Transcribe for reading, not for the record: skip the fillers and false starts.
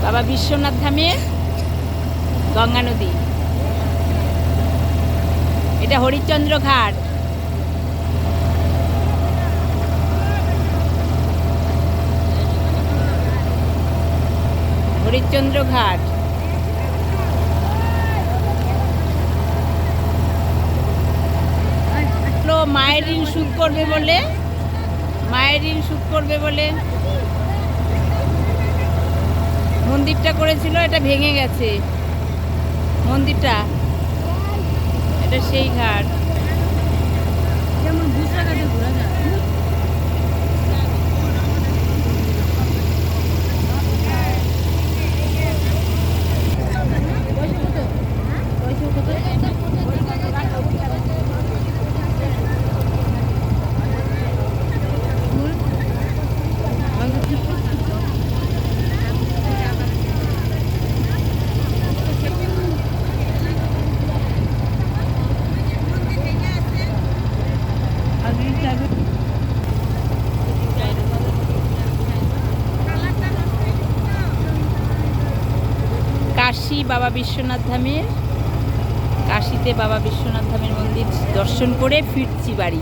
বাবা বিশ্বনাথ ধামের গঙ্গা নদী। এটা হরিশ্চন্দ্র ঘাট। হরিশ্চন্দ্র ঘাট। মায়ের ঋণ শোধ করবে বলে, মায়ের ঋণ শোধ করবে বলে মন্দিরটা করেছিল। এটা ভেঙে গেছে মন্দিরটা। এটা সেই ঘাট। যেমন ঘাটে ঘোরা যায়। কাশী বাবা বিশ্বনাথ ধামের, কাশীতে বাবা বিশ্বনাথ ধামের মন্দির দর্শন করে ফিরছি বাড়ি।